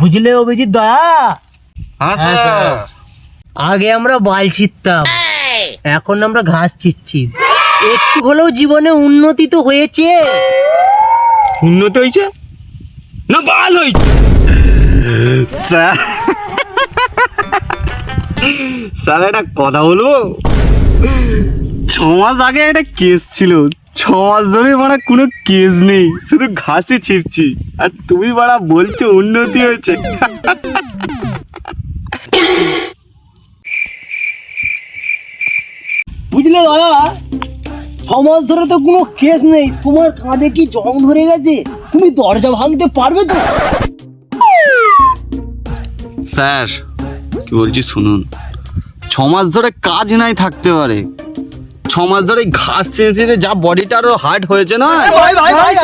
বুঝলে অভিজিৎ দয়া? হ্যাঁ, আগে আমরা বাল ছিঁড়তাম, এখন আমরা ঘাস ছিঁড়ছি। একটু হলেও জীবনে উন্নতি তো হয়েছে। উন্নতি হয়েছে না বাল হয়েছে? স্যার স্যার একটা কথা বলবো। 6 মাস আগে একটা কেস ছিল, 6 মাস ধরে মানে কোনো কেস নেই, শুধু ঘাসই ছিঁড়ছি, আর তুমি বাড়া বলছো উন্নতি হয়েছে। বুঝলে দয়া, 6 মাস ধরে তো কোনো কেস নেই, তোমার কাঁধে কি জং ধরে গেছে? তুমি দরজা ভাঙতে পারবে তো? স্যার কি বলছি শুনুন, 6 মাস ধরে কাজ নাই থাকতে পারে, 6 মাস ধরে ঘাস ছিঁড়ে যা বডিটা আরো হার্ড হয়েছে না,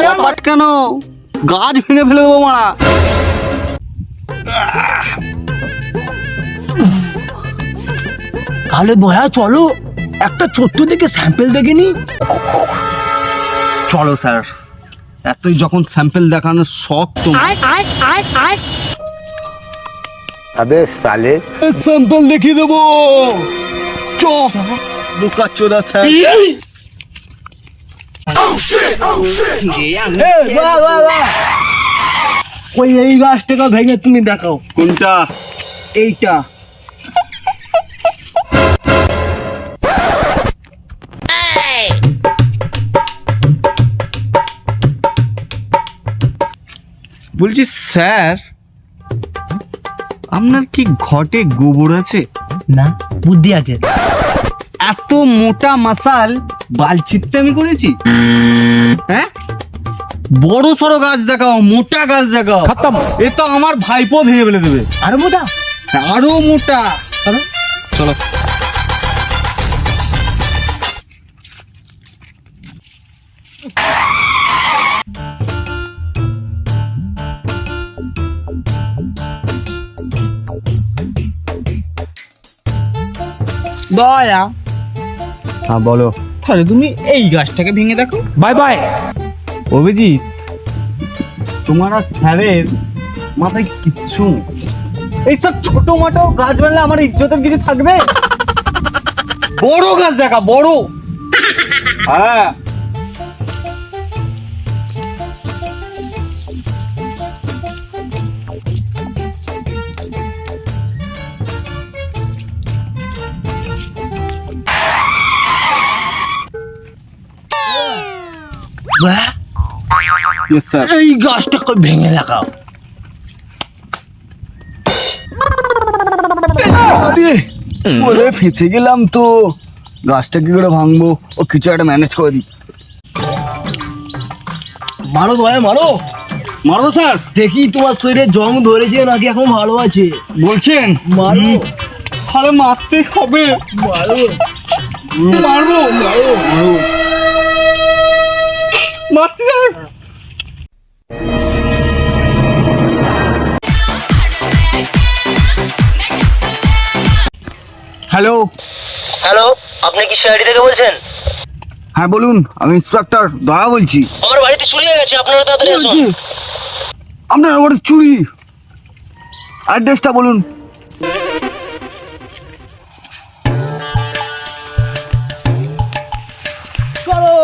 কপাট কেন গাছ ভেঙে ফেলে দেবো মারা। তাহলে দয়া চলো একটা ছোট্ট থেকে স্যাম্পল দেখে নি। চলো স্যার, এতই যখন স্যাম্পল দেখানোর শখ তো अबे साले স্যাম্পল দেখিয়ে দেবো। চ বোকা চোদা স্যার। ওই এই গাছটাকে ভেঙে তুমি দেখাও। কোনটা? এইটা। বলছি স্যার, আপনার কি ঘটে গোবর আছে? না, বুদ্ধি আছে। এত মোটা মাসাল বাল ছিঁড়তে আমি করেছি? হ্যাঁ, বড় সড়ো গাছ দেখাও, মোটা গাছ দেখাও। খতম। এ তো আমার ভাইপো ভেঙে ফেলে দেবে। আরো মোটা? আরো মোটা। চলো। দয়া, হ্যাঁ বলো। তাহলে তুমি এই গাছটাকে ভেঙে দেখো। Bye bye. অভিজিৎ, তোমার আর স্যারের মাথায় কিচ্ছু নেই। এইসব ছোট মোটো গাছ বানলে আমার ইজ্জতের কিছু থাকবে? বড় গাছ দেখা, বড়। হ্যাঁ, ইয়েস স্যার। এই গাছটাকে ভেঙে দেখাও। আরে বলে ফেঁসে গেলাম তো, গাছটা কি করে ভাঙবো? ও কিছু একটা ম্যানেজ করে দিই। মারো দয়া, মারো। মারবো স্যার? দেখি তোমার শরীরে জং ধরেছে নাকি এখন ভালো আছে। বলছেন? মারো, আরে মারতে হবে। মারো, মারবো মারো, মারো। মারছি স্যার। হ্যালো। হ্যালো, আপনি কি সিআইডি থেকে বলছেন? হ্যাঁ বলুন, আমি ইন্সপেক্টর দয়া বলছি। আমার বাড়িতে চুরি হয়ে গেছে, আপনারা তাড়াতাড়ি আসুন। আপনার ঘরে চুরি? অ্যাড্রেসটা বলুন। চলো।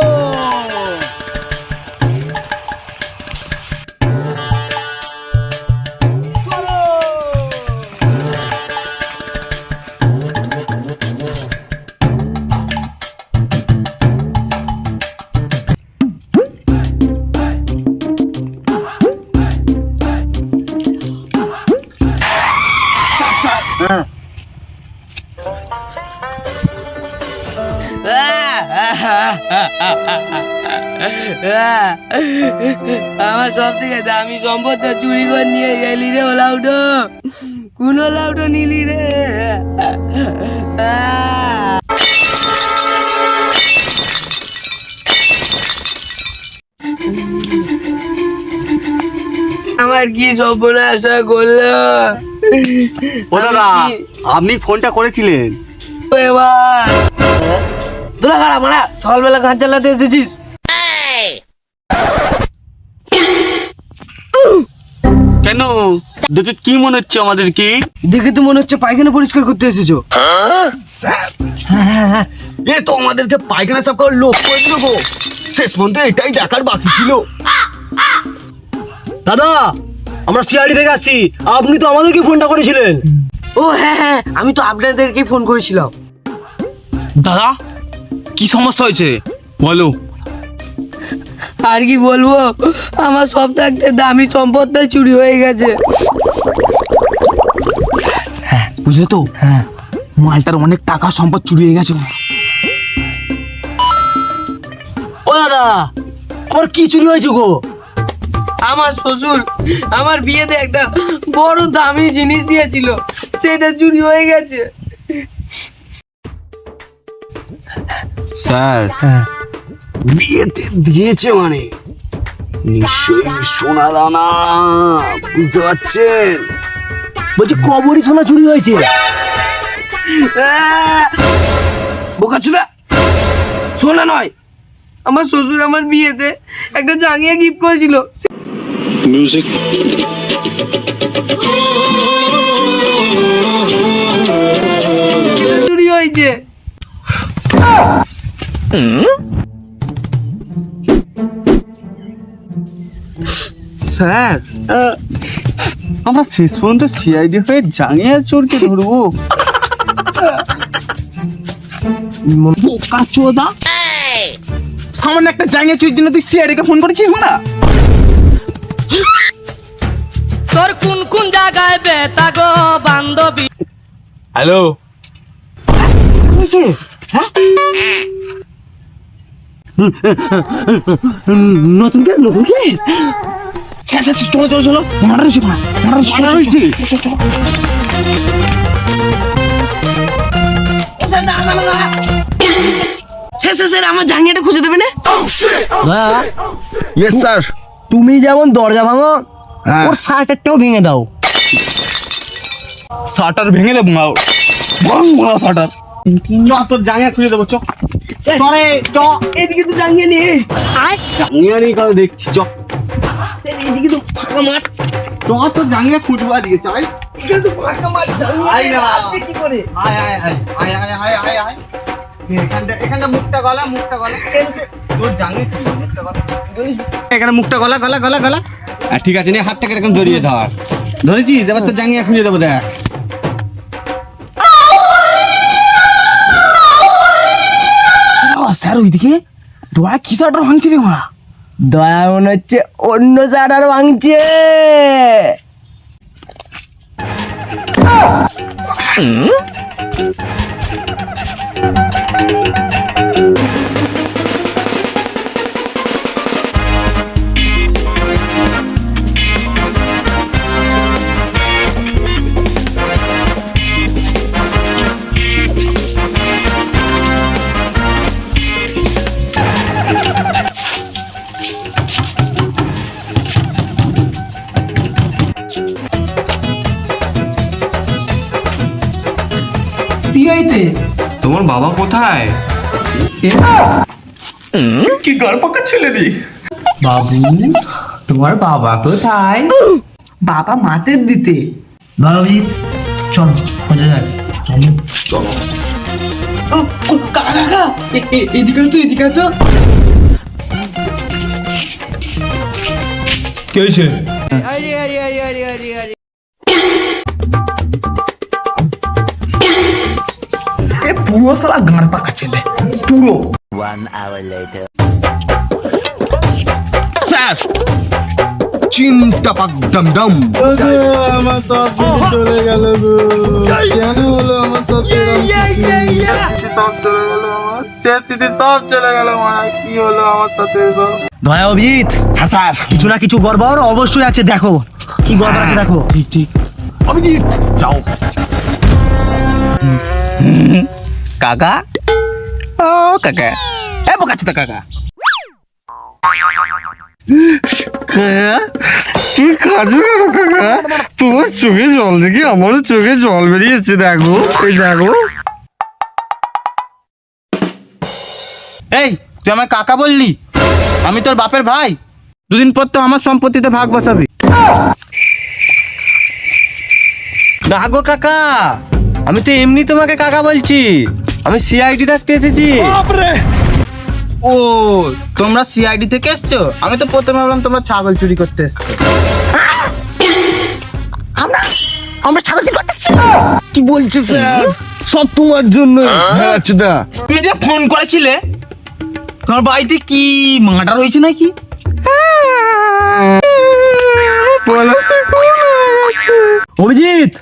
হ্যাঁ, আমার সব থেকে দামি সম্পদটা চুরি করে নিয়ে গেলি রে ওলাউটো। কোন ওলাউটো নিলি রে? আমার কি সর্বনাশা করলো? ও দাদা, আপনি ফোনটা করেছিলেন? এবার তোরা খারাপ মারা, সকালবেলা গান চালাতে এসেছিস? কেন দেখে কি মনে হচ্ছে আমাদেরকে? দেখে তো মনে হচ্ছে পায়খানা পরিষ্কার করতে এসেছো। এ তো আমাদেরকে পায়খানা সাফ করার লোক করে দিল গো। শেষ পর্যন্ত এটাই দেখার বাকি ছিল। দাদা, আমরা সিআইডি থেকে আসছি, আপনি তো আমাদেরকে ফোনটা করেছিলেন। ও হ্যাঁ হ্যাঁ, আমি তো আপনাদেরকে ফোন করেছিলাম। দাদা কি সমস্যা হয়েছে বলো। আর কি বলবো, আমার সব থাকতে দামি সম্পদটা চুরি হয়ে গেছে। বুঝলে তো? হ্যাঁ, মালটার অনেক টাকা সম্পদ চুরি হয়ে গেছে। ও দাদা, আমার কি চুরি হয়েছে গো? আমার শ্বশুর আমার বিয়েতে একটা বড় দামি জিনিস দিয়েছিল, সেটা চুরি হয়ে গেছে। স্যার, বিয়েতে দিয়েছে মানে নিশ্চয়ই সোনা দানা, বুঝতে পারছেন? বলছি কবরই সোনা চুরি হয়েছে। বোকাচুদা, শোনা নয়, আমার শ্বশুর আমার বিয়েতে একটা জাঙ্গিয়া গিফট করেছিল, Music. সেটা চুরি হয়েছে। স্যার, আমরা শেষ পর্যন্ত সিআইডি হয়ে জাঙ্গিয়া চোরকে ধরবো? বোকাচোদা, সামান্য একটা জায়গা চুরির জন্য তুই সিআইডি কে ফোন করেছিস মারা? তোর কোন কোন জায়গায় বেতা গো বান্ধবী? হ্যালো, নতুন কেস, নতুন কেস। চলো চলো চলো, মারা রয়েছে মারা রয়েছে। স্যার আমার জাঙ্গিয়াটা খুঁজে দেবে না? Yes sir. তুমি যেমন দরজা ভাঙো, হ্যাঁ। ওর শার্টারটাও ভেঙে দাও। শাটার ভেঙে দেবো না, ভাঙা শাটার। চ, তোর জাঙ্গিয়া খুঁজে দেবো, চ। চরে চ, এদিকে তো জাঙ্গিয়া নেই, জাঙ্গিয়া নেই কারো দেখছি, চ। এদিকে তো ফাঁকা মাঠ। চ, তোর জাঙ্গিয়া খুঁজবো আজকে, চাই। এদিকে তো ফাঁকা মাঠ, আয় না। জাঙ্গিয়া আসবে কি করে? আয় আয় আয় আয় আয় আয় আয় আয়। এখানটা মুখটা গলা, মুখটা গলা। তোর জাঙ্গিয়া খুঁজবো, মুখটা গলা। এখানে মুখটা গলা গলা গলা গলা। ঠিক আছে, নে হাতটাকে এরকম জড়িয়ে ধর। ধরেছিস? এবার তোর জাঙ্গিয়া খুঁজে দেবো, দেখ। স্যার ওইদিকে দোয়া কি শাটার ভাঙছে রে মা? দয়া মনে হচ্ছে অন্য শার্টার ভাঙছে। তোমার বাবা কোথায়? কি গল্প ছেলে রে? বাবু, তোমার বাবা কোথায়? বাবা মাঠের দিতে। ভাবিত চল খোঁজা যাক। চলো। কাকা কাকা, এদিকে তো, এদিকে তো। কি হয়েছে? এ পুরো শালা গাঁড় পাকা ছেলে, পুরো। স্যার, চিন্তা পাক ডম ডম। আমার সব কিছু চলে গেল গো। কেন হলো আমার সব সব চলে গেল, আমার শেষ স্মৃতি সব চলে গেল। মারা কি হলো আমার সাথে সব? দয়া অভিজিৎ, হ্যাঁ স্যার, কিছু না কিছু গড়বড় অবশ্যই আছে, দেখো কি গড়বড় আছে দেখো। ঠিক ঠিক। অভিজিৎ যাও। কাকা, ও কাকা, এ বোকাচোদা কাকা। তুই কাজু কেন কাকা? তোমার চোখে জল দেখি আমারও চোখে জল বেরিয়েছে, দেখো এই দেখো। এই তুই আমার কাকা বললি? আমি তোর বাপের ভাই, দুদিন পর তো আমার সম্পত্তিতে ভাগ বসাবি। না গো কাকা, আমি তো এমনি তোমাকে কাকা বলছি, আমি সিআইডি থাকতে এসেছি। ও তোমরা সিআইডি থেকে এসছো? আমি তো প্রথমে ভাবলাম তোমরা ছাগল চুরি করতে এসছো। আমরা ছাগল কি করতেছি? কি বলছিস স্যার? সব তোমার জন্য। হ্যাঁ চুদা, তুমি যে ফোন করেছিলে, তোমার বাড়িতে কি মার্ডার হয়েছে নাকি? অভিজিৎ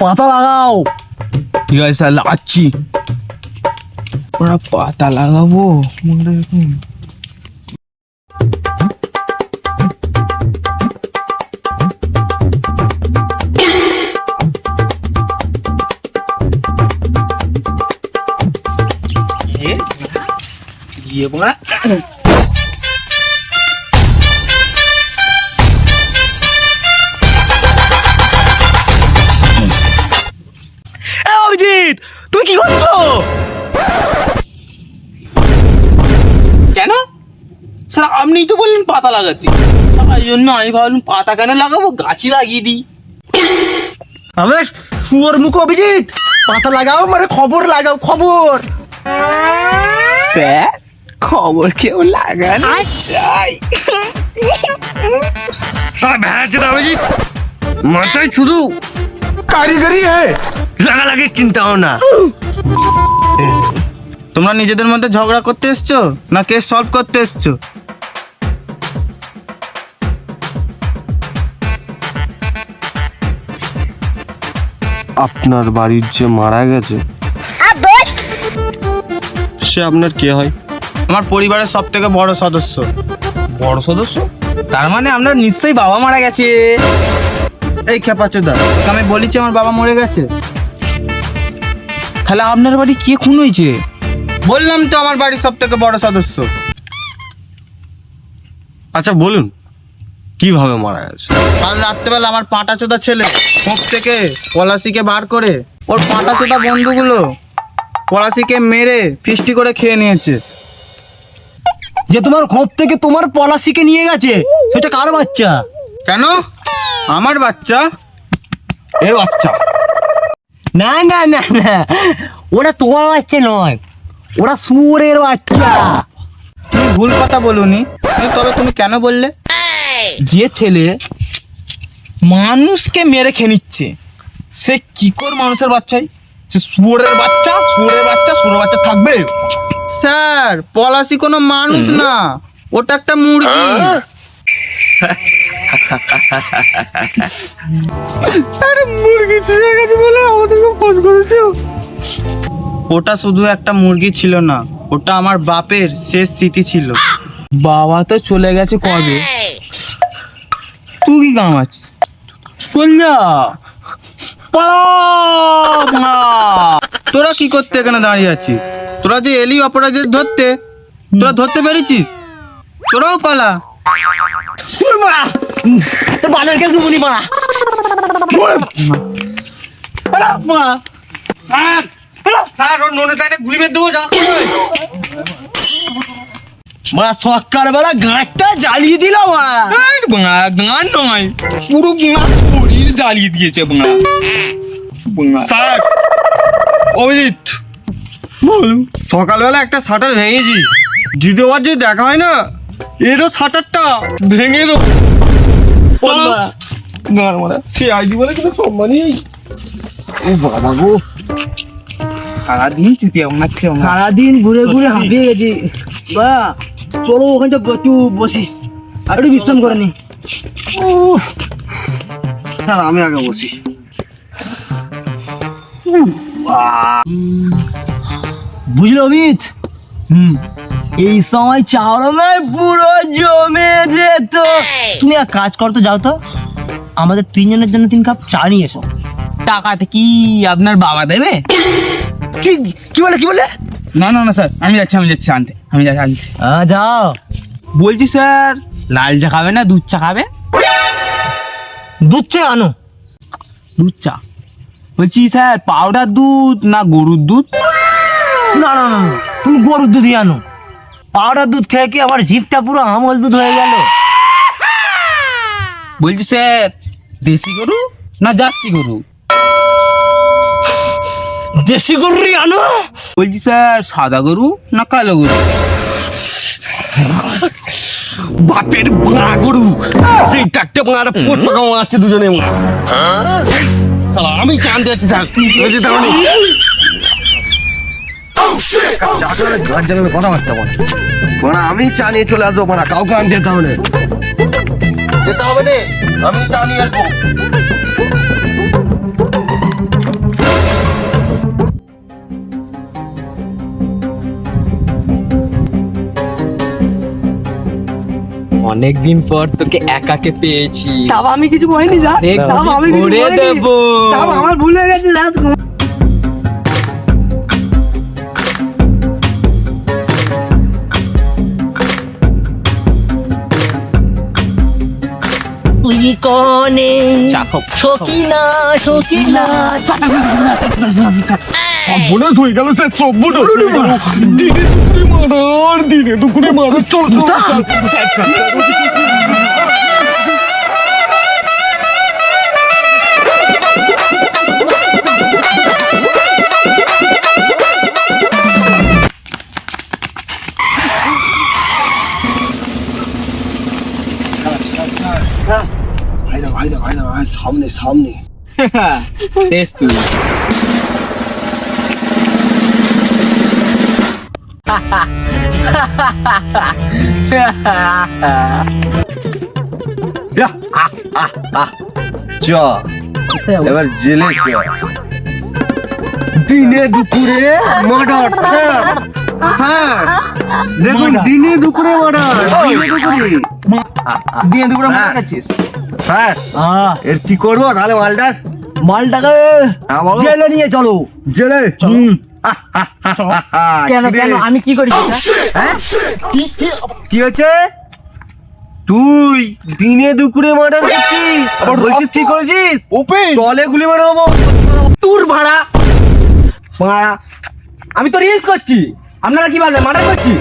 পাতা লাগাও। ঠিক আছে স্যার, লাগাচ্ছি। ওরা পাতা লাগাবো গিয়ে বলা। অভিজিৎ তুমি কি করছো? কেন স্যার, আপনিই তো বললেন পাতা লাগাতে, তাই জন্য আমি ভাবলাম পাতা কেন লাগাবো, গাছই লাগিয়ে দিই। আমি শুয়োর মুখ। অভিজিৎ পাতা লাগাও মানে খবর লাগাও, খবর। স্যার খবর কেউ লাগানো চাই? অভিজিৎ মাথায় শুধু কারিগরি লাগালাগির চিন্তা ভাবনা। তোমরা নিজেদের মধ্যে ঝগড়া করতে এসছো না কেস সলভ করতে এসছো? আপনার বাড়ির যে মারা গেছে সে আপনার কে হয়? আমার পরিবারের সব থেকে বড় সদস্য। বড় সদস্য? তার মানে আপনার নিশ্চয়ই বাবা মারা গেছে। এই খেপাচোদা, আমি বলেছি আমার বাবা মরে গেছে। তাহলে আপনার বাড়ি কে খুন হয়েছে? বললাম তো আমার বাড়ির সব থেকে বড় সদস্য। আচ্ছা বলুন কিভাবে মারা গেছে? কাল রাত্রেবেলা আমার পাঁটাচোদা ছেলে মুখ থেকে পলাশিকে বার করে ওর পাঁটাচোদা বন্ধুগুলো পলাশিকে মেরে ফিস্টি করে খেয়ে নিয়েছে। যে তোমার খোপ থেকে তোমার পলাশিকে নিয়ে গেছে, সেটা কার বাচ্চা? কেন? আমার বাচ্চা? এর বাচ্চা? না না না না, ওরা তোমার বাচ্চা নয়, ওরা শুয়োরের বাচ্চা। তুমি ভুল কথা বলুনি, তবে তুমি কেন বললে? যে ছেলে মানুষকে মেরে খেয়ে নিচ্ছে সে কি করে মানুষের বাচ্চাই? সে শুয়োরের বাচ্চা, শুয়োরের বাচ্চা, শুয়োরের বাচ্চা থাকবে। স্যার পলাশি কোনো মানুষ না, ওটা একটা মুরগি। মুরগি ছিঁড়ে গেছে বলে আমাদেরকে ফোন করেছে। ওটা শুধু একটা মুরগি ছিল না, ওটা আমার বাপের শেষ স্মৃতি ছিল। বাবা তো চলে গেছে কবে, তুই কি কামাচ্ছিস? চল যা, তোরা কি করতে এখানে দাঁড়িয়ে আছিস? তোরা যে এলি অপরাধীদের ধরতে, তোরা ধরতে পেরেছিস? তোরাও পালা। তোর বানের কেস নুবনি পাড়া। মারা সকালবেলা গাঁটটা জ্বালিয়ে দিল। গান নয়, পুরো শরীর জ্বালিয়ে দিয়েছে। স্যার অভিজিৎ সকালবেলা একটা শাটার ভেঙেছি, দ্বিতীয়বার যদি দেখা হয় না এরও শাটারটা ভেঙে দেবো। সে আইডি বলে কিন্তু সম্মানই নেই। ও বাবা গো, সারাদিন চুতিয়া বানাচ্ছে। সারাদিন ঘুরে ঘুরে হাঁপিয়ে গেছি। বা চলো ওখানটা একটু বসি, আর একটু বিশ্রাম করে নি। স্যার আমি আগে বসি। বুঝলো অমিত? এই সময় চাওড়ায় পুরো জমে যেত। তুমি এক কাজ করতো, যাও তো আমাদের তিনজনের জন্য 3 কাপ চা নিয়ে এসো। টাকাটা কি আপনার বাবা দেবে? কি কি বলে কি বলে? না না না স্যার, আমি যাচ্ছি আনতে, আমি যাচ্ছি আনতে। যাও। বলছি স্যার, লাল চা খাবে না দুধ চা খাবে? দুধ চা আনো। দুধ চা? বলছি স্যার পাউডার দুধ না গরুর দুধ? না না না, তুমি গরুর দুধই আনো। পাউডার দুধ খেয়ে কি আমার জিভটা পুরো আমল দুধ হয়ে গেল। বলছি স্যার দেশি গরু না জার্সি গরু? দেশি গরু আনো। বলছি স্যার সাদা গরু না কালো গরু? বাপের বাড়া গরু, সেই চারটে বাড়া পোট পাকা আছে দুজনে। শালা, আমি চান দিতে থাক তাহলে গাছ জানালে কথাবার্তা বল মানে আমি চা নিয়ে চলে আসবো মানে কাউকে আনতে তাহলে যেতে হবে না, আমি চা নিয়ে আসবো। অনেকদিন পর তোকে একাকে পেয়েছি। তাও আমি কিছু করিনি যা, তাও আমি কিছু করে করিনি, দেবো। তাও আমার ভুল হয়ে গেছে যা। তুই কনে সকিনা সকিনা সর্বনাশ হয়ে গেল স্যার, সর্বনাশ হয়ে গেল। দিনে দুপুরে মারো, চল চল সামনে সামনে শেষ তুই। চ এবার জেলে চ। দিনে দুপুরে মার্ডার স্যার, দেখুন দিনে দুপুরে মার্ডার, দিনে দুপুরে মার্ডার গেছিস স্যার। এর কি করবো তাহলে মালটার? মালটাকে বলো। জেলে নিয়ে চলো। জেলে কেন কেন আমি কি করি? হ্যাঁ কি হচ্ছে? তুই দিনে দুপুরে মার্ডার করছিস, আবার বলছিস কি করেছিস? তলে গুলি মেরে দেবো। তোর ভাড়া ভাড়া, আমি তো রিলস করছি, আপনারা কি বলবেন মার্ডার করছি?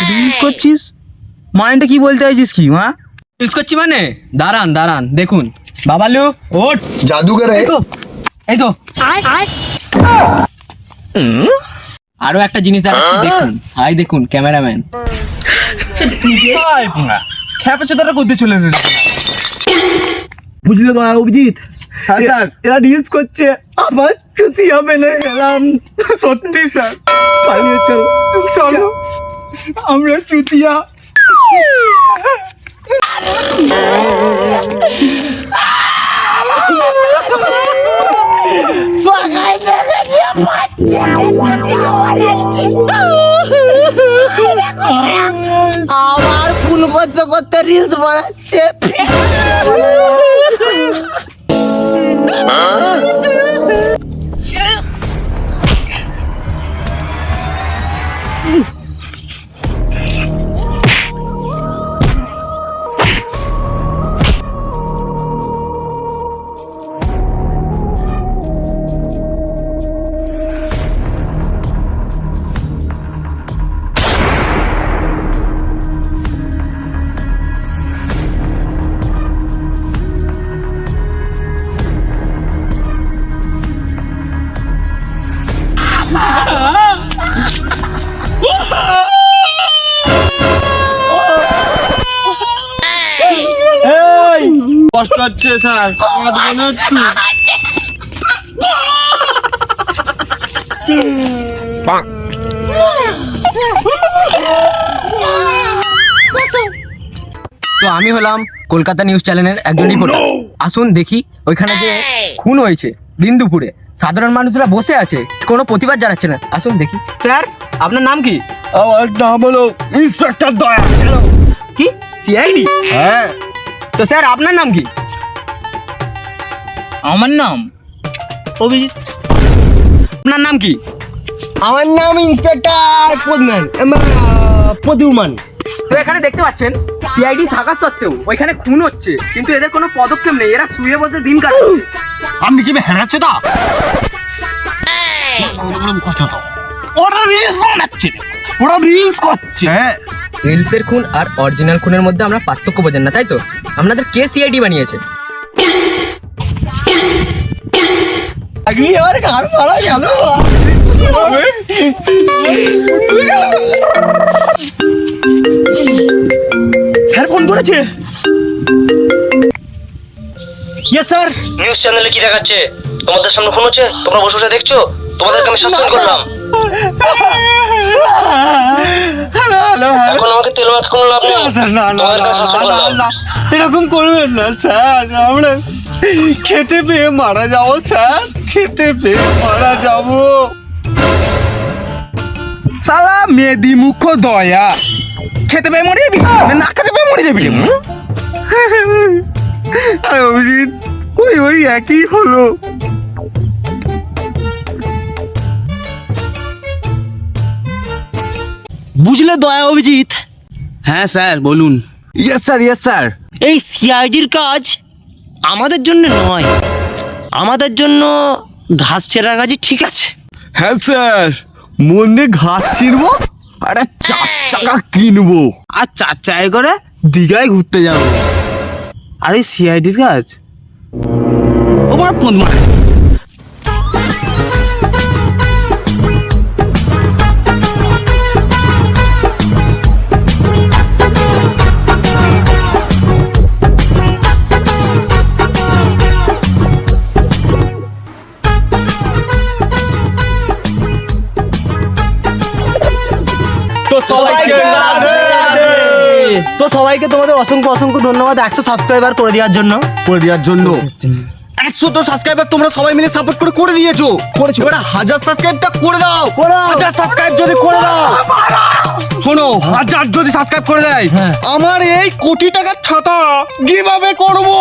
রিলস করছিস? মাইন্ডটা কি বলতে চাইছিস কি মা? ইউজ করছি মানে দাঁড়ান দাঁড়ান দেখুন বাবালু ওঠ। জাদুঘরে এই তো আরো একটা জিনিস দেখাচ্ছি দেখুন। হাই দেখুন ক্যামেরাম্যান। খেপে সেটা করতে চলে এলেন। বুঝলে বা অভিজিৎ, হ্যাঁ স্যার। এরা রিলস করছে, আমার ক্ষতি হবে না গেলাম। সত্যি স্যার, পালিয়ে চলো চলো, আমরা চুতিয়া। আবার ফুল করতে করতে রিলস বানাচ্ছে। কষ্ট হচ্ছে স্যার, কাঁদবো না একটু? তো আমি হলাম কলকাতা নিউজ চ্যানেলের একজন রিপোর্টার। আসুন দেখি ওইখানে যে খুন হয়েছে দিন দুপুরে, সাধারণ মানুষরা বসে আছে, কোনো প্রতিবাদ জানাচ্ছে না। আসুন দেখি। স্যার আপনার নাম কি? আমার নাম হলো ইন্সপেক্টর দয়া। কি সিআইডি? হ্যাঁ তো স্যার আপনার নাম কি? আমার নাম অভিজিৎ। আপনার নাম কি? আমার নাম ইন্সপেক্টর প্রদ্যুমান। তো এখানে দেখতে পাচ্ছেন সিআইডি থাকা সত্ত্বেও ওইখানে খুন হচ্ছে, কিন্তু এদের কোনো পদক্ষেপ নেই, এরা শুয়ে বসে দিন কাটাচ্ছে। আমি কি হেরাচ্ছে তা? ওরা রিলস বানাচ্ছে, ওরা রিলস করছে। হ্যাঁ রিলসের খুন আর অরিজিনাল খুনের মধ্যে আমরা পার্থক্য বোঝেন না, তাই তো? আপনাদের কে সিআইডি বানিয়েছে? আগে আমার কার মারা গেল স্যার ফোন করেছে। Yes sir. নিউজ চ্যানেলে কি দেখাচ্ছে? তোমাদের সামনে ফোন হচ্ছে, তোমরা বসে বসে দেখছো? তোমাদেরকে আমি সাসপেন্ড করলাম। এখন আমাকে তেল মাখা কোনো লাভ নেই, তোমাদেরকে সাসপেন্ড করলাম। এরকম করবেন না স্যার, আমরা খেতে পেয়ে মারা যাবো স্যার, খেতে পেয়ে মারা যাবো। সালা মেদি মুখ দয়া, খেতে পেয়ে মরে যাবি না খেতে পেয়ে মরে যাবি? আর অভিজিৎ ওই একই হলো। বুঝলে দয়া অভিজিৎ, হ্যাঁ স্যার বলুন। Yes sir, yes sir. এই সিআইডির কাজ আমাদের জন্য নয়, আমাদের জন্য ঘাস ছেঁড়া কাজই ঠিক আছে। হ্যাঁ স্যার, মন দিয়ে ঘাস ছিঁড়বো আর একটা 4 চাকা কিনবো। আর 4 চাকায় করে দীঘায় ঘুরতে যাবো। আরে সিআইডির কাজ ও বড় পদ্মা। তো সবাইকে তোমাদের অসংখ্য অসংখ্য ধন্যবাদ 100 সাবস্ক্রাইবার করে দেওয়ার জন্য। 100 তো সাবস্ক্রাইবার তোমরা সবাই মিলে সাপোর্ট করে দিয়েছো। এবার 1000 সাবস্ক্রাইবটা করে দাও। 1000 সাবস্ক্রাইব যদি করে দাও, শোনো, 1000 যদি সাবস্ক্রাইব করে দেয়, আমার এই কোটি টাকার ছাতা গিভ আওয়ে করবো।